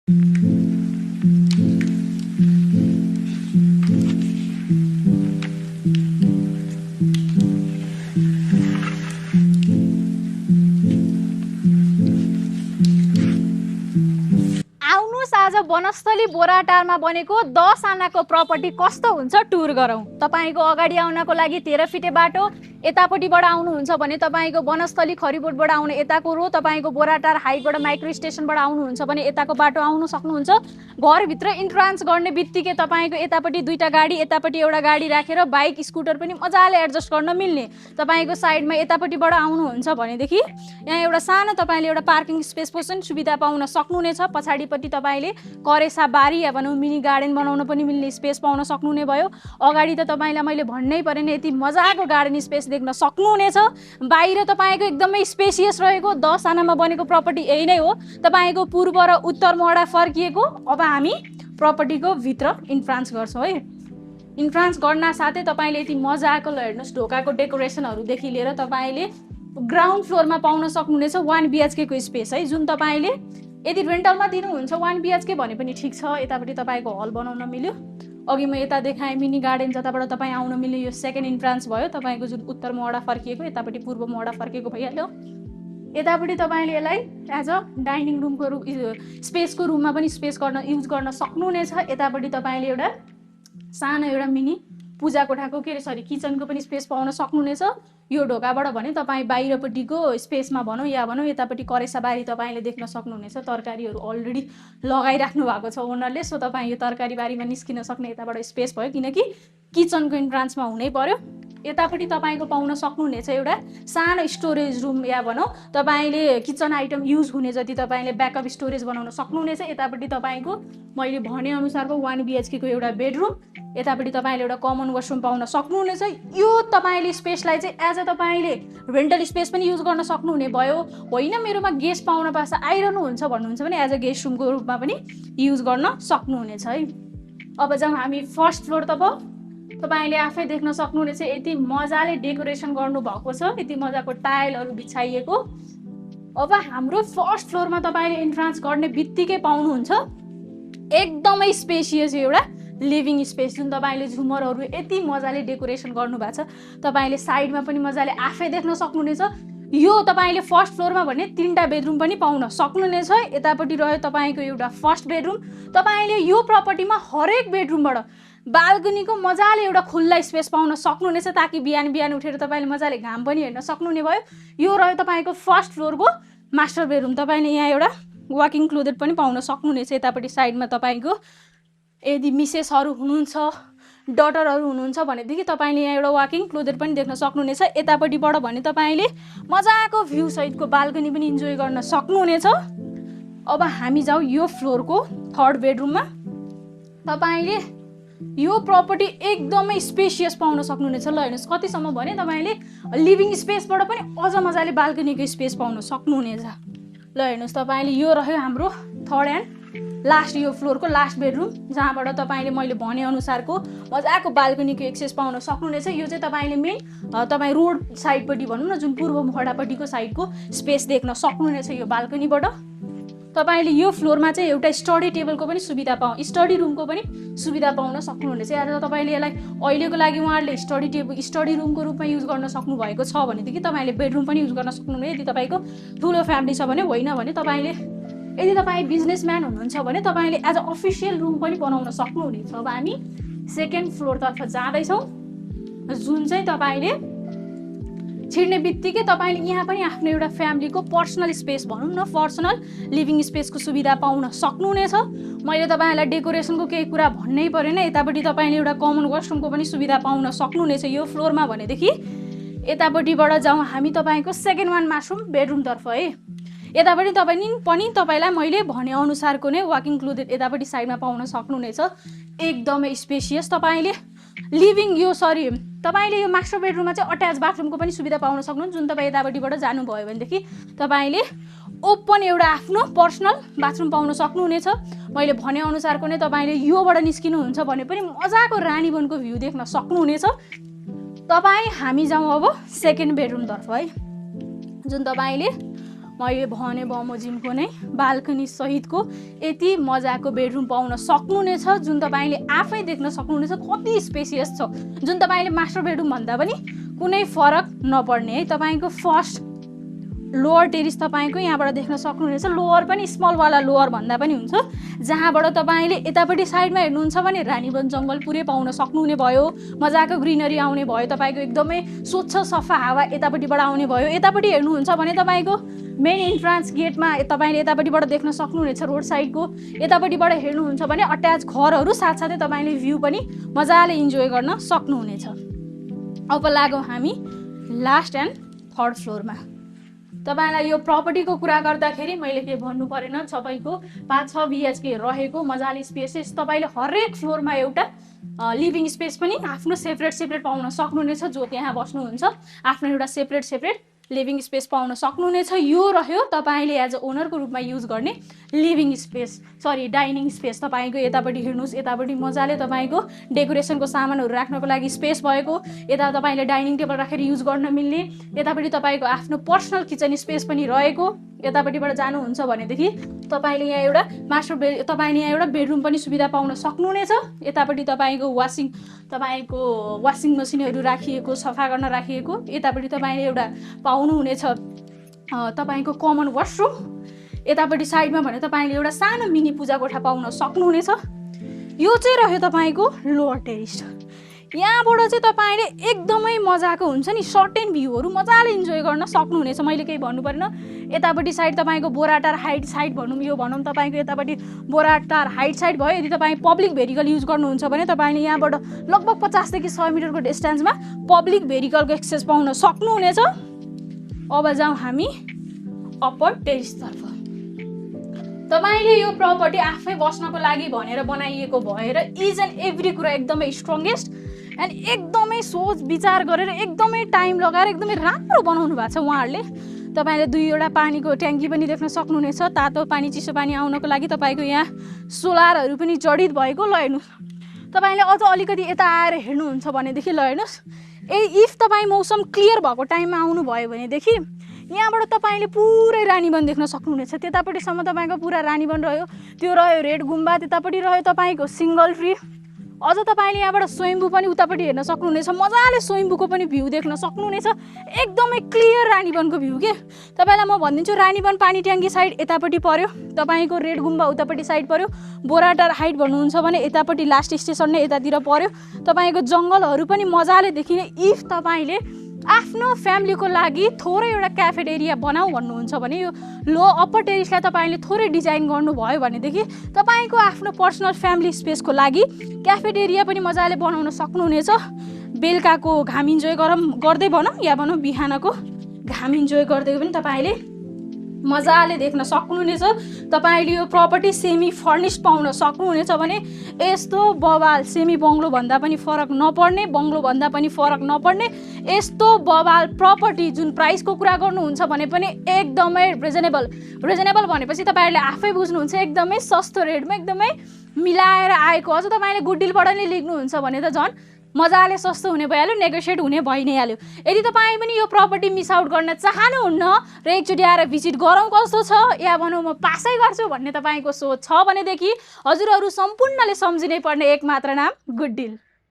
आज वनस्थली बोराटारमा बनेको 10 आनाको प्रपर्टी कस्तो हुन्छ टुर गरौँ। तपाईको अगाडि आउनको लागि 13 फिटे बाटो, यतापट्टिबाट आउनुहुन्छ भने तपाईको वनस्थली खरिबोटबाट आउने यताको रो, तपाईको बोराटार हाइटबाट माइक्रो स्टेसनबाट आउनुहुन्छ भने यताको बाटो आउन सक्नुहुन्छ। घरभित्र इन्ट्रान्स गर्ने बित्तिकै तपाईको यतापट्टि दुईटा गाडी, यतापट्टि एउटा गाडी राखेर बाइक स्कुटर पनि मजाले एडजस्ट गर्न मिल्ने। तपाईको साइडमा यतापट्टिबाट आउनुहुन्छ भनेदेखि यहाँ एउटा सानो तपाईले एउटा पार्किङ स्पेस पनि सुविधा पाउन सक्नुहुनेछ। पछाडिपट्टि तपाईले करेसा बारी या भनौँ मिनी गार्डन बनाउन पनि मिल्ने स्पेस पाउन सक्नुहुने भयो। अगाडि त तपाईलाई मैले भन्नै परेन, यति मजाको गार्डन स्पेस देख्न सक्नुहुनेछ। बाहिर तपाईको एकदमै स्पेसियस रहेको 10 आनामा बनेको प्रपर्टी यही नै हो। तपाईको पूर्व र उत्तर मोडा फर्किएको। अब हामी प्रपर्टीको भित्र इन्ट्रान्स गर्छौँ है। इन्ट्रान्स गर्न साथै तपाईले यति मजाको हेर्नुस् ढोकाको डेकोरेसनहरुदेखि लिएर तपाईले ग्राउन्ड फ्लोरमा पाउन सक्नुहुनेछ 1 BHK को स्पेस है, जुन तपाईले यदि रेन्टलमा दिनुहुन्छ 1 BHK भने पनि ठीक छ। यतापट्टि तपाईको हल बनाउन मिल्यो। अघि म यता देखाएँ मिनी गार्डन, जताबाट तपाईँ आउन मिल्ने यो सेकेन्ड इन्ट्रान्स भयो। तपाईको जुन उत्तर मोडा फर्किएको, यतापट्टि पूर्व मोडा फर्किएको भइहाल्यो। यतापट्टि तपाईले यसलाई एज अ डाइनिङ रुमको स्पेसको रुममा पनि स्पेस गर्न युज गर्न सक्नुहुनेछ। यतापट्टि तपाईले एउटा सानो एउटा मिनी पूजा कोठाको किचनको पनि स्पेस पाउन सक्नुहुनेछ। यो ढोकाबाट भने तपाईँ बाहिरपट्टिको स्पेसमा भनौँ या भनौँ यतापट्टि करेसा बारी तपाईले देख्न सक्नुहुनेछ। तरकारीहरू अलरेडी लगाइराख्नु भएको छ ओनरले, सो तपाईँ यो तरकारी बारीमा निस्किन सक्ने यताबाट स्पेस भयो, किनकि किचनको इन्ट्रान्समा हुनै पर्यो। यतापट्टि तपाईको पाउन सक्नुहुनेछ एउटा सानो स्टोरेज रुम या भनौँ तपाईले किचन आइटम युज हुने जति तपाईले ब्याकअप स्टोरेज बनाउन सक्नुहुनेछ। यतापट्टि तपाईको मैले भने अनुसारको 1 BHK को एउटा बेडरुम, यतापट्टि तपाईले एउटा कमन वाशरुम पाउन सक्नुहुनेछ। यो तपाईले स्पेसलाई चाहिँ एज अ तपाईले रेन्टल स्पेस पनि युज गर्न सक्नुहुने भयो। होइन मेरोमा गेस्ट पाउन पास आइरहनुहुन्छ भन्नुहुन्छ भने एज अ गेस्ट रुमको रूपमा पनि युज गर्न सक्नुहुनेछ है। अब जाउँ हामी फर्स्ट फ्लोर तब। तपाईले आफै देख्न सक्नुहुनेछ यति मजाले डेकोरेसन गर्नु भएको छ, यति मजाको टाइलहरु बिछाइएको। अब हाम्रो फर्स्ट फ्लोरमा तपाईले इन्ट्रान्स गर्ने बित्तिकै पाउनुहुन्छ एकदमै स्पेसियस एउटा लिभिङ स्पेस, जुन तपाईले झुमरहरु यति मजाले डेकोरेसन गर्नु भएको छ। तपाईले साइडमा पनि मजाले आफै देख्न सक्नुहुनेछ। यो तपाईले फर्स्ट फ्लोरमा भने 3टा बेडरुम पनि पाउन सक्नुहुनेछ। यतापट्टि रह्यो तपाईको एउटा फर्स्ट बेडरुम। तपाईले यो प्रपर्टीमा हरेक बेडरुमबाट बाल्कनीको मजाले एउटा खुल्ला स्पेस पाउन सक्नुहुनेछ, ताकि बिहान बिहान उठेर तपाईले मजाले घाम पनि हेर्न सक्नुहुने भयो। यो रह्यो तपाईको फर्स्ट फ्लोरको मास्टर बेडरुम। तपाईले यहाँ एउटा वाकिङ क्लोजेट पनि पाउन सक्नुहुनेछ। यतापट्टि साइडमा तपाईको यदि मिसेसहरु हुनुहुन्छ, डटरहरु हुनुहुन्छ भनेदेखि तपाईले यहाँ एउटा वाकिङ क्लोजेट पनि देख्न सक्नुहुनेछ। यतापट्टिबाट भने तपाईले मजाको भ्यू सहितको बाल्कनी पनि इन्जोय गर्न सक्नुहुनेछ। अब हामी जाऊ यो फ्लोरको थर्ड बेडरुममा। तपाईले यो प्रपर्टी एकदमै स्पेसियस पाउन सक्नुहुनेछ। ल हेर्नुस् कतिसम्म भने तपाईले लिभिङ स्पेसबाट पनि अझ मजाले बाल्कनीको स्पेस पाउन सक्नुहुनेछ। ल हेर्नुस् तपाईले यो रह्यो हाम्रो थर्ड एन्ड लास्ट यो फ्लोरको लास्ट बेडरुम, जहाँबाट तपाईले मैले भने अनुसारको मजाको बाल्कनीको एक्सेस पाउन सक्नुहुनेछ। यो चाहिँ तपाईले मेन तपाई रोड साइडपट्टि भनौँ न जुन पूर्व मोहडापट्टिको साइडको स्पेस देख्न सक्नुहुनेछ यो बाल्कनीबाट। तपाईले यो फ्लोरमा चाहिँ एउटा स्टडी टेबलको पनि सुविधा स्टडी रुमको पनि सुविधा पाउन सक्नुहुनेछ। या तपाईले यसलाई अहिलेको लागि उहाँहरूले स्टडी रुमको रूपमा युज गर्न सक्नु भएको छ भनेदेखि तपाईले बेडरुम पनि युज गर्न सक्नुहुने। यदि तपाईको ठुलो फ्यामिली छ भने, होइन भने तपाईले यदि तपाईँ बिजनेसम्यान हुनुहुन्छ भने तपाईले एज अ अफिसियल रुम पनि बनाउन सक्नुहुनेछ। अब हामी सेकेन्ड फ्लोरतर्फ जाँदैछौँ, जुन चाहिँ तपाईले छिर्ने बित्तिकै तपाईले यहाँ पनि आफ्नो एउटा फ्यामिलीको पर्सनल स्पेस भनौँ न, पर्सनल लिभिङ स्पेसको सुविधा पाउन सक्नुहुनेछ। मैले तपाईलाई डेकोरेसनको केही कुरा भन्नै परेन। यतापट्टि तपाईले एउटा कमन वाशरुमको पनि सुविधा पाउन सक्नुहुनेछ यो फ्लोरमा भनेदेखि। यतापट्टिबाट जाउँ हामी तपाईको सेकेन्ड वान वाशरुम बेडरुमतर्फ है। यतापट्टि तपाईलाई मैले भने अनुसारको नै वाकिङ क्लोजेट यतापट्टि साइडमा पाउन सक्नुहुनेछ। एकदमै स्पेसियस तपाईले तपाईले यो मास्टर बेडरुममा चाहिँ अट्याच बाथरुमको पनि सुविधा पाउन सक्नुहुन्छ। जुन तपाईँ यतापट्टिबाट जानुभयो भनेदेखि तपाईले ओपन एउटा आफ्नो पर्सनल बाथरुम पाउन सक्नुहुनेछ। मैले भने अनुसारको नै तपाईले योबाट निस्किनुहुन्छ भने पनि मजाको रानीवनको भ्यू देख्न सक्नुहुनेछ। हामी जाउँ अब सेकेन्ड बेडरुमतर्फ है, जुन तपाईले मैले भने बमोजिमको नै बाल्कनी सहितको यति मजाको बेडरुम पाउन सक्नुहुनेछ, जुन तपाईँले आफै देख्न सक्नुहुनेछ कति स्पेसियस छ, जुन तपाईँले मास्टर बेडरुम भन्दा पनि कुनै फरक नपर्ने है। तपाईँको फर्स्ट लोअर टेरिस तपाईँको यहाँबाट देख्न सक्नुहुनेछ। लोअर पनि स्मलवाला लोअर भन्दा पनि हुन्छ, जहाँबाट तपाईँले यतापट्टि साइडमा हेर्नुहुन्छ भने रानीवन जङ्गल पुरै पाउन सक्नुहुने भयो, मजाको ग्रिनरी आउने भयो, तपाईँको एकदमै स्वच्छ सफा हावा यतापट्टिबाट आउने भयो। यतापट्टि हेर्नुहुन्छ भने तपाईँको मेन इन्ट्रान्स गेटमा तपाईँले यतापट्टिबाट देख्न सक्नुहुनेछ रोड साइडको। यतापट्टिबाट हेर्नुहुन्छ भने अट्याच घरहरू साथसाथै तपाईँले भ्यू पनि मजाले इन्जोय गर्न सक्नुहुनेछ। अब लागौँ हामी लास्ट एन्ड थर्ड फ्लोरमा। तपाईँलाई यो प्रपर्टीको कुरा गर्दाखेरि मैले के भन्नु परेन, सबैको 5-6 BHK रहेको मजाले स्पेसेस, तपाईँले हरेक फ्लोरमा एउटा लिभिङ स्पेस पनि आफ्नो सेपरेट पाउन सक्नुहुनेछ। जो त्यहाँ बस्नुहुन्छ आफ्नो एउटा सेपरेट लिभिङ स्पेस पाउन सक्नुहुनेछ। यो रह्यो तपाईँले एज अ ओनरको रूपमा युज गर्ने लिभिङ स्पेस, डाइनिङ स्पेस। तपाईँको यतापट्टि हेर्नुहोस्, यतापट्टि मजाले तपाईँको डेकोरेसनको सामानहरू राख्नको लागि स्पेस भएको, यता तपाईँले डाइनिङ टेबल राखेर युज गर्न मिल्ने, यतापट्टि तपाईँको आफ्नो पर्सनल किचन स्पेस पनि रहेको। यतापट्टिबाट जानुहुन्छ भनेदेखि तपाईँले यहाँ एउटा बेडरुम पनि सुविधा पाउन सक्नुहुनेछ। यतापट्टि तपाईँको वासिङ मसिनहरू राखिएको, सफा गर्न राखिएको। यतापट्टि तपाईँले एउटा पाउनुहुनेछ तपाईँको कमन वासरुम। यतापट्टि साइडमा भने तपाईँले एउटा सानो मिनी पूजा कोठा पाउन सक्नुहुनेछ। यो चाहिँ रह्यो तपाईँको लोअर टेरिस। यहाँबाट चाहिँ तपाईँले एकदमै मजाको हुन्छ नि सर्ट एन्ड भ्यूहरू मजाले इन्जोय गर्न सक्नुहुनेछ। मैले केही भन्नु परेन। यतापट्टि साइड तपाईँको बोराटार हाइट साइड भनौँ तपाईँको यतापट्टि बोराटार हाइट साइड भयो। यदि तपाईँ पब्लिक भेहिकल युज गर्नुहुन्छ भने तपाईँले यहाँबाट लगभग 50 देखि 100 मिटरको डिस्टेन्समा पब्लिक भेहिकलको एक्सेस पाउन सक्नुहुनेछ। अब जाउँ हामी अप्पर टेरिसतर्फ। तपाईँले यो प्रपर्टी आफै बस्नको लागि भनेर बनाइएको भएर इच एन्ड एभ्री कुरा एकदमै स्ट्रङ्गेस्ट एन्ड एकदमै सोच विचार गरेर एकदमै टाइम लगाएर एकदमै राम्रो बनाउनु भएको छ उहाँहरूले। तपाईँले 2वटा पानीको ट्याङ्की पनि देख्न सक्नुहुनेछ। तातो पानी चिसो पानी आउनको लागि तपाईँको यहाँ सोलरहरू पनि जडित भएको। ल हेर्नुहोस्, तपाईँले अझ अलिकति यता आएर हेर्नुहुन्छ भनेदेखि ल हेर्नुहोस्, इफ तपाईँ मौसम क्लियर भएको टाइममा आउनुभयो भनेदेखि यहाँबाट तपाईँले पुरै रानीवन देख्न सक्नुहुनेछ। त्यतापट्टिसम्म तपाईँको पुरा रानीवन रह्यो, त्यो रह्यो रेड गुम्बा, त्यतापट्टि रह्यो तपाईँको सिङ्गल ट्री। अझ तपाईँले यहाँबाट स्वयम्भू पनि उतापट्टि हेर्न सक्नुहुनेछ। मजाले स्वयम्भूको पनि भ्यू देख्न सक्नुहुनेछ। एकदमै क्लियर रानीवनको भ्यू के। तपाईँलाई म भनिदिन्छु, रानीवन पानी ट्याङ्की साइड यतापट्टि पर्यो, तपाईँको रेड गुम्बा उतापट्टि साइड पर्यो, बोराटार हाइट भन्नुहुन्छ भने यतापट्टि लास्ट स्टेसन नै यतातिर पर्यो। तपाईँको जङ्गलहरू पनि मजाले देखिने। इफ तपाईँले आफ्नो फ्यामिलीको लागि थोरै एउटा क्याफेटेरिया बनाऊ भन्नुहुन्छ भने यो अप्पर टेरिसलाई तपाईँले थोरै डिजाइन गर्नुभयो भनेदेखि तपाईँको आफ्नो पर्सनल फ्यामिली स्पेसको लागि क्याफेटेरिया पनि मजाले बनाउन सक्नुहुनेछ। बेलुकाको घाम इन्जोय गर्दै भनौँ या भनौँ बिहानको घाम इन्जोय गर्दै पनि तपाईँले मजाले देख्न सक्नुहुनेछ। तपाईँले यो प्रपर्टी सेमी फर्निस्ड पाउन सक्नुहुनेछ भने यस्तो बवाल सेमी बङ्गलो भन्दा पनि फरक नपर्ने, बङ्गलो भन्दा पनि फरक नपर्ने यस्तो बवाल प्रपर्टी जुन प्राइसको कुरा गर्नुहुन्छ भने पनि एकदमै रिजनेबल भनेपछि तपाईँहरूले आफै बुझ्नुहुन्छ। एकदमै सस्तो रेटमा एकदमै मिलाएर आएको। अझ तपाईँले गुड डिलबाट नै लिनुहुन्छ भने त झन् मजाले सस्तो हुने भइहाल्यो, नेगोसिएट हुने भइ नै हाल्यो। यदि तपाईँ पनि यो प्रपर्टी मिस आउट गर्न चाहनुहुन्न र एकचोटि आएर भिजिट गरौँ कस्तो छ या भनौँ म पासै गर्छु भन्ने तपाईँको सोच छ भनेदेखि हजुरहरू सम्पूर्णले सम्झिनै पर्ने एक मात्र नाम गुड डिल।